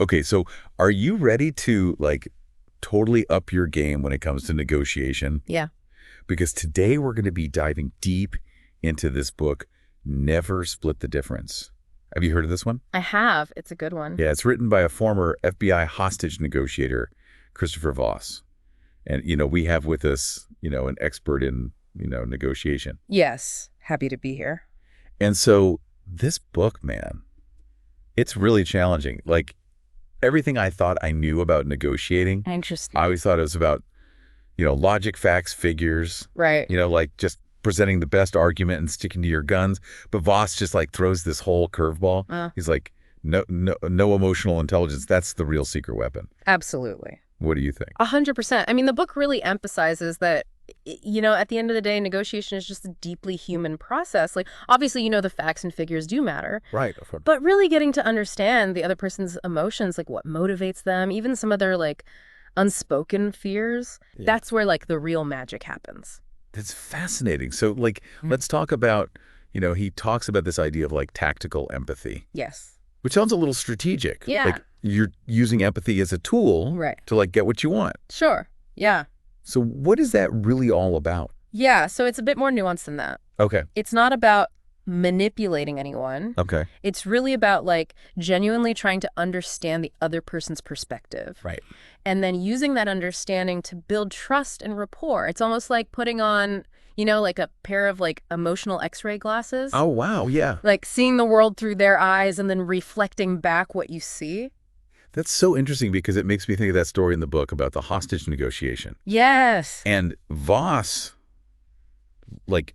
Okay, so are you ready to totally up your game when it comes to negotiation? Yeah. Because today we're going to be diving deep into this book, Never Split the Difference. Have you heard of this one? I have. It's a good one. Yeah, it's written by a former FBI hostage negotiator, Chris Voss. And, we have with us, an expert in, negotiation. Yes. Happy to be here. And so this book, man, it's really challenging. Everything I thought I knew about negotiating, Interesting. I always thought it was about, logic, facts, figures. Right. Just presenting the best argument and sticking to your guns. But Voss just throws this whole curveball. He's like, no emotional intelligence. That's the real secret weapon. Absolutely. What do you think? 100%. I mean, the book really emphasizes that, at the end of the day, negotiation is just a deeply human process. Obviously, the facts and figures do matter. Right. But really getting to understand the other person's emotions, what motivates them, even some of their, unspoken fears, that's where, the real magic happens. That's fascinating. So, let's talk about, he talks about this idea of, tactical empathy. Yes. Which sounds a little strategic. Yeah. You're using empathy as a tool to, get what you want. Sure. Yeah. So what is that really all about? Yeah, so it's a bit more nuanced than that. Okay. It's not about manipulating anyone. Okay. It's really about, genuinely trying to understand the other person's perspective. Right. And then using that understanding to build trust and rapport. It's almost like putting on, a pair of, emotional X-ray glasses. Oh, wow. Yeah. Seeing the world through their eyes and then reflecting back what you see. That's so interesting because it makes me think of that story in the book about the hostage negotiation. Yes. And Voss,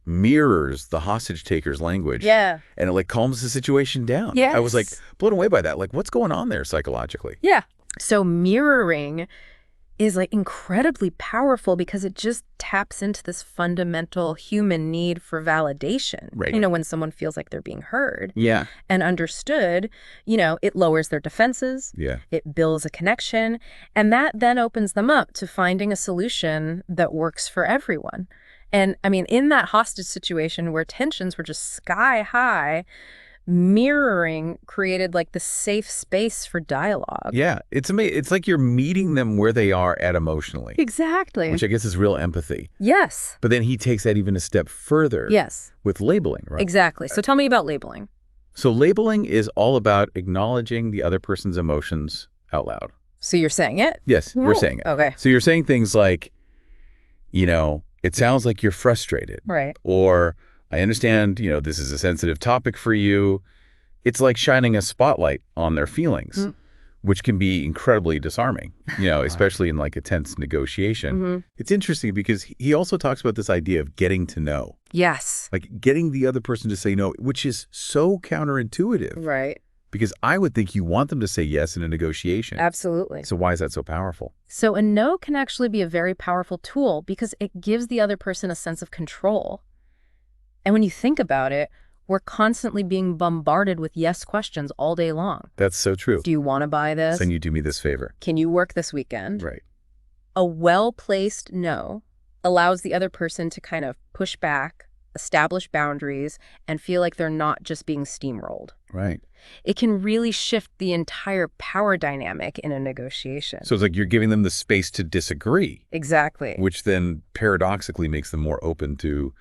mirrors the hostage taker's language. Yeah. And it, calms the situation down. Yes. I was, blown away by that. What's going on there psychologically? Yeah. So mirroring is, incredibly powerful because it just taps into this fundamental human need for validation. Right. When someone feels like they're being heard. Yeah. And understood, it lowers their defenses. Yeah. It builds a connection. And that then opens them up to finding a solution that works for everyone. And I mean, in that hostage situation where tensions were just sky high, mirroring created the safe space for dialogue. Yeah. It's amazing. It's like you're meeting them where they are at emotionally. Exactly. Which I guess is real empathy. Yes. But then he takes that even a step further. Yes. With labeling, right? Exactly. So tell me about labeling. So labeling is all about acknowledging the other person's emotions out loud. So you're saying it? Yes, we're saying it. Okay. So you're saying things like, it sounds like you're frustrated. Right. Or I understand, this is a sensitive topic for you. It's like shining a spotlight on their feelings, which can be incredibly disarming, especially in a tense negotiation. It's interesting because he also talks about this idea of getting to know. Yes. Getting the other person to say no, which is so counterintuitive. Right. Because I would think you want them to say yes in a negotiation. Absolutely. So why is that so powerful? So a no can actually be a very powerful tool because it gives the other person a sense of control. And when you think about it, we're constantly being bombarded with yes questions all day long. That's so true. Do you want to buy this? Can you do me this favor? Can you work this weekend? Right. A well-placed no allows the other person to kind of push back, establish boundaries, and feel like they're not just being steamrolled. Right. It can really shift the entire power dynamic in a negotiation. So it's like you're giving them the space to disagree. Exactly. Which then paradoxically makes them more open to,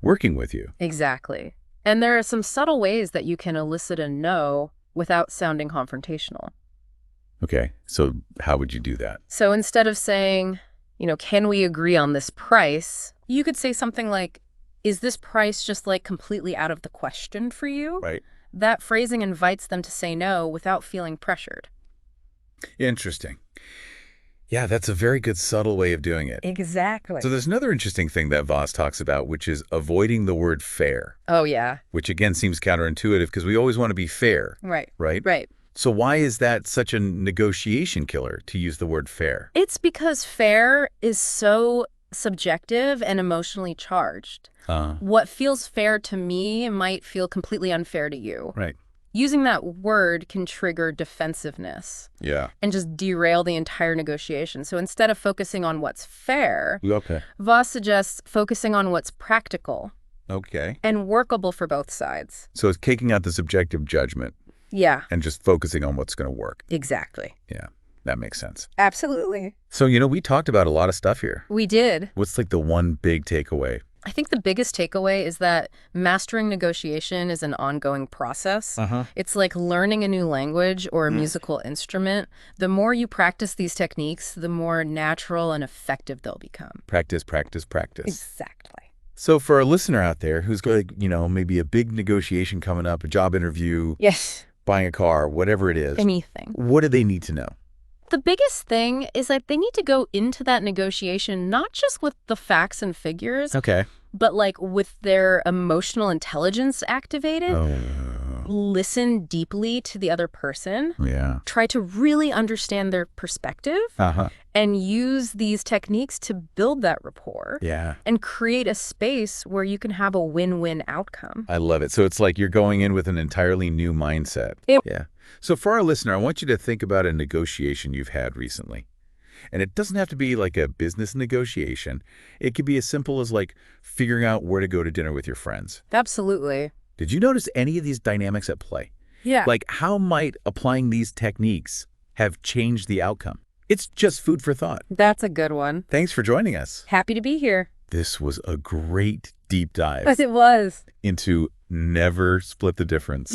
working with you. Exactly. And there are some subtle ways that you can elicit a no without sounding confrontational. Okay. So how would you do that? So instead of saying, can we agree on this price? You could say something like, is this price just completely out of the question for you? Right. That phrasing invites them to say no without feeling pressured. Interesting. Yeah, that's a very good subtle way of doing it. Exactly. So there's another interesting thing that Voss talks about, which is avoiding the word fair. Oh, yeah. Which again seems counterintuitive because we always want to be fair. Right. Right? Right. So why is that such a negotiation killer to use the word fair? It's because fair is so subjective and emotionally charged. What feels fair to me might feel completely unfair to you. Right. Using that word can trigger defensiveness. Yeah. And just derail the entire negotiation. So instead of focusing on what's fair, Okay. Voss suggests focusing on what's practical Okay. and workable for both sides. So it's taking out the subjective judgment. Yeah, and just focusing on what's going to work. exactly. Yeah, that makes sense. Absolutely. So, we talked about a lot of stuff here. We did. What's like the one big takeaway? I think the biggest takeaway is that mastering negotiation is an ongoing process. It's like learning a new language or a musical instrument. The more you practice these techniques, the more natural and effective they'll become. Practice, practice, practice. Exactly. So for a listener out there who's got, maybe a big negotiation coming up, a job interview, Yes. buying a car, whatever it is, Anything. what do they need to know? The biggest thing is that they need to go into that negotiation not just with the facts and figures, Okay. but like with their emotional intelligence activated. Oh, Listen deeply to the other person. yeah. Try to really understand their perspective and use these techniques to build that rapport Yeah. and create a space where you can have a win-win outcome. I love it. So it's like you're going in with an entirely new mindset. Yeah. So for our listener, I want you to think about a negotiation you've had recently. And it doesn't have to be like a business negotiation. It could be as simple as like figuring out where to go to dinner with your friends. Absolutely. Did you notice any of these dynamics at play? Yeah. Like how might applying these techniques have changed the outcome? It's just food for thought. That's a good one. Thanks for joining us. Happy to be here. This was a great deep dive As it was. into never split the difference.